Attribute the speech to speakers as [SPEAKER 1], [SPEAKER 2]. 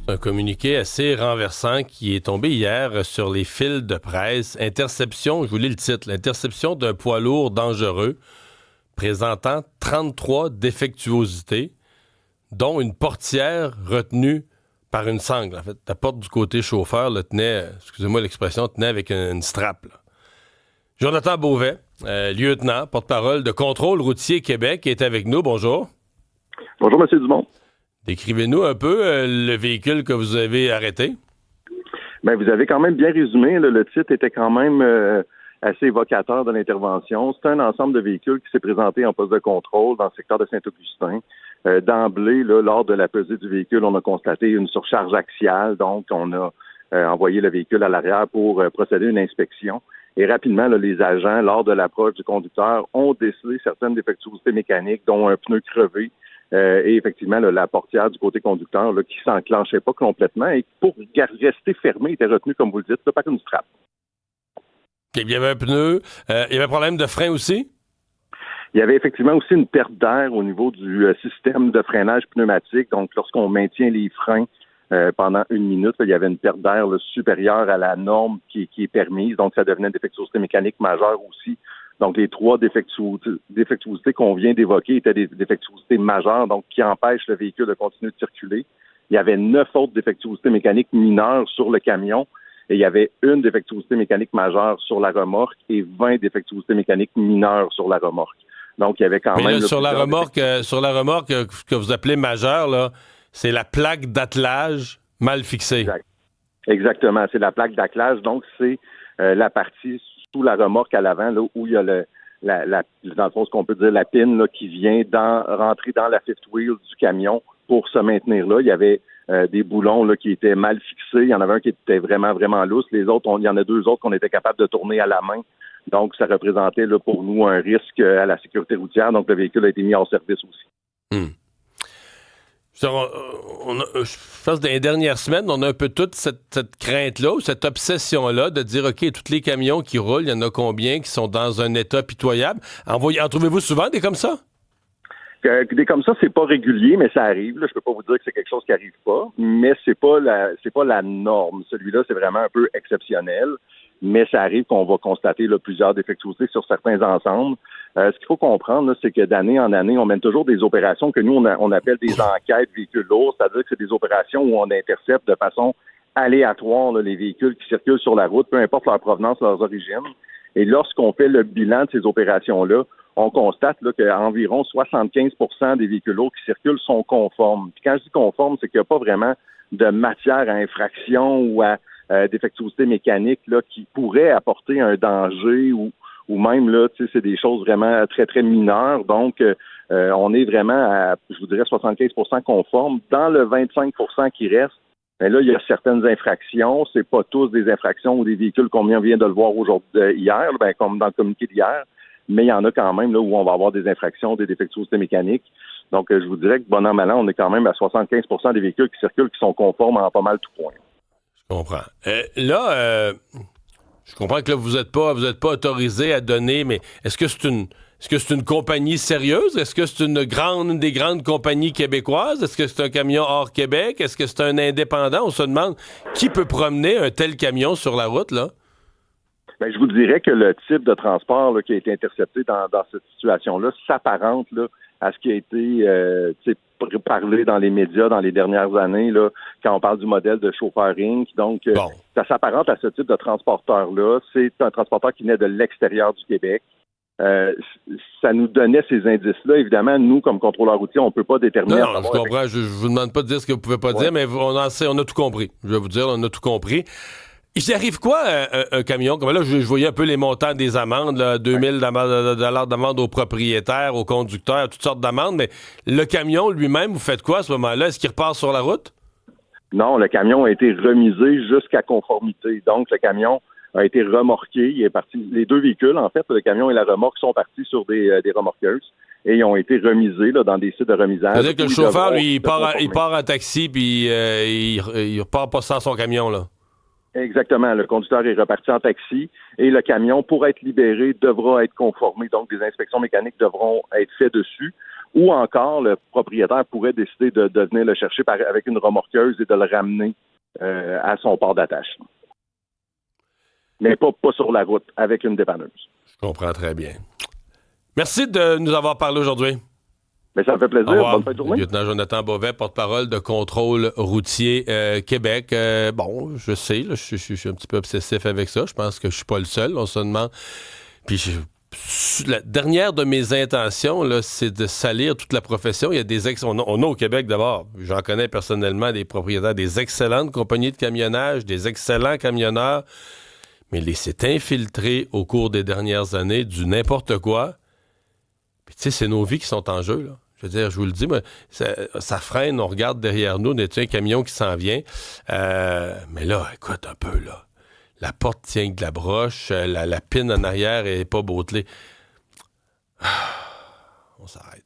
[SPEAKER 1] Un communiqué assez renversant qui est tombé hier sur les fils de presse. Interception, je vous lis le titre, l'interception d'un poids lourd dangereux présentant 33 défectuosités, dont une portière retenue par une sangle. En fait, la porte du côté chauffeur le tenait, excusez-moi l'expression, tenait avec une strap. Là. Jonathan Beauvais, lieutenant, porte-parole de Contrôle routier Québec, est avec nous. Bonjour.
[SPEAKER 2] Bonjour, M. Dumont.
[SPEAKER 1] Décrivez-nous un peu le véhicule que vous avez arrêté.
[SPEAKER 2] Bien, vous avez quand même bien résumé. Là, le titre était quand même assez évocateur de l'intervention. C'est un ensemble de véhicules qui s'est présenté en poste de contrôle dans le secteur de Saint-Augustin. D'emblée, là, lors de la pesée du véhicule, on a constaté une surcharge axiale. Donc, on a envoyé le véhicule à l'arrière pour procéder à une inspection. Et rapidement, là, les agents, lors de l'approche du conducteur, ont décelé certaines défectuosités mécaniques, dont un pneu crevé. Et effectivement, là, la portière du côté conducteur là, qui s'enclenchait pas complètement et qui, pour rester fermée, était retenue, comme vous le dites, là, par une strap.
[SPEAKER 1] Il y avait un pneu. Il y avait un problème de frein aussi?
[SPEAKER 2] Il y avait effectivement aussi une perte d'air au niveau du système de freinage pneumatique. Donc, lorsqu'on maintient les freins pendant une minute, là, il y avait une perte d'air là, supérieure à la norme qui est permise. Donc, ça devenait une défectuosité mécanique majeure aussi. Donc, les trois défectuosités qu'on vient d'évoquer étaient des défectuosités majeures, donc qui empêchent le véhicule de continuer de circuler. Il y avait 9 autres défectuosités mécaniques mineures sur le camion et il y avait une défectuosité mécanique majeure sur la remorque et 20 défectuosités mécaniques mineures sur la remorque. Donc, il y avait quand même...
[SPEAKER 1] Là, sur la remorque que vous appelez majeure, là, c'est la plaque d'attelage mal fixée.
[SPEAKER 2] Exactement, c'est la plaque d'attelage. Donc, c'est la partie sous la remorque à l'avant, là, où il y a dans le fond, ce qu'on peut dire, la pine là, qui vient rentrer dans la fifth wheel du camion pour se maintenir là. Il y avait des boulons là, qui étaient mal fixés. Il y en avait un qui était vraiment, vraiment lousse. Les autres, il y en a 2 autres qu'on était capable de tourner à la main. Donc, ça représentait là, pour nous un risque à la sécurité routière. Donc, le véhicule a été mis hors service aussi.
[SPEAKER 1] Je pense que dans les dernières semaines, on a un peu toute cette crainte-là, ou cette obsession-là de dire, OK, tous les camions qui roulent, il y en a combien qui sont dans un état pitoyable? En trouvez-vous souvent des comme ça?
[SPEAKER 2] Des comme ça, c'est pas régulier, mais ça arrive. Là. Je peux pas vous dire que c'est quelque chose qui arrive pas, mais c'est pas la norme. Celui-là, c'est vraiment un peu exceptionnel. Mais ça arrive qu'on va constater là, plusieurs défectuosités sur certains ensembles. Ce qu'il faut comprendre, là, c'est que d'année en année, on mène toujours des opérations que nous, on appelle des enquêtes véhicules lourds, c'est-à-dire que c'est des opérations où on intercepte de façon aléatoire là, les véhicules qui circulent sur la route, peu importe leur provenance, leurs origines. Et lorsqu'on fait le bilan de ces opérations-là, on constate là, qu'environ 75% des véhicules lourds qui circulent sont conformes. Puis quand je dis conforme, c'est qu'il n'y a pas vraiment de matière à infraction ou à défectuosité mécanique là, qui pourrait apporter un danger ou même là, tu sais, c'est des choses vraiment très, très mineures. Donc, on est vraiment à, je vous dirais, 75% conforme. Dans le 25% qui reste, ben là, il y a certaines infractions. C'est pas tous des infractions ou des véhicules qu'on vient de le voir aujourd'hui, hier, ben, comme dans le communiqué d'hier. Mais il y en a quand même là où on va avoir des infractions, des défectuosités mécaniques. Donc, je vous dirais que bon an, mal an, on est quand même à 75% des véhicules qui circulent qui sont conformes en pas mal tout point.
[SPEAKER 1] Je comprends. Je comprends que là, vous êtes pas autorisé à donner, mais est-ce que c'est une compagnie sérieuse? Est-ce que c'est une des grandes compagnies québécoises? Est-ce que c'est un camion hors Québec? Est-ce que c'est un indépendant? On se demande qui peut promener un tel camion sur la route, là?
[SPEAKER 2] Ben, je vous dirais que le type de transport là, qui a été intercepté dans cette situation-là s'apparente là, à ce qui a été parlé dans les médias dans les dernières années, là, quand on parle du modèle de chauffeur Inc. Donc, ça s'apparente à ce type de transporteur-là. C'est un transporteur qui naît de l'extérieur du Québec. Ça nous donnait ces indices-là. Évidemment, nous, comme contrôleurs routiers, on ne peut pas déterminer...
[SPEAKER 1] Non, je comprends. Je vous demande pas de dire ce que vous pouvez pas dire, mais on a tout compris. Je vais vous dire, on a tout compris. Il arrive quoi, un camion? Comme là, je voyais un peu les montants des amendes, là, 2000 $ d'amende aux propriétaires, aux conducteurs, toutes sortes d'amendes, mais le camion lui-même, vous faites quoi à ce moment-là? Est-ce qu'il repart sur la route?
[SPEAKER 2] Non, le camion a été remisé jusqu'à conformité. Donc, le camion a été remorqué. Il est parti. Les 2 véhicules, en fait, le camion et la remorque sont partis sur des remorqueuses et ils ont été remisés là, dans des sites de remisage.
[SPEAKER 1] C'est-à-dire que le chauffeur, lui, il part en taxi puis il repart pas sans son camion, là.
[SPEAKER 2] Exactement. Le conducteur est reparti en taxi et le camion, pour être libéré, devra être conformé. Donc, des inspections mécaniques devront être faites dessus. ou encore le propriétaire pourrait décider de venir le chercher avec une remorqueuse et de le ramener à son port d'attache. Mais pas sur la route, avec une dépanneuse. Je
[SPEAKER 1] comprends très bien. Merci de nous avoir parlé aujourd'hui.
[SPEAKER 2] Mais ça me fait plaisir. Bonne fin de journée.
[SPEAKER 1] Lieutenant Jonathan Beauvais, porte-parole de Contrôle routier Québec. Bon, je sais, là, je suis un petit peu obsessif avec ça. Je pense que je suis pas le seul. On se demande. Puis la dernière de mes intentions, là, c'est de salir toute la profession. Il y a des on a au Québec d'abord, j'en connais personnellement des propriétaires, des excellentes compagnies de camionnage, des excellents camionneurs, mais c'est infiltré au cours des dernières années du n'importe quoi. Puis tu sais, c'est nos vies qui sont en jeu, là. Je veux dire, je vous le dis, moi, ça freine, on regarde derrière nous, on a un camion qui s'en vient. Mais là, écoute un peu, là. La porte tient de la broche, la pine en arrière est pas bottelée. On s'arrête.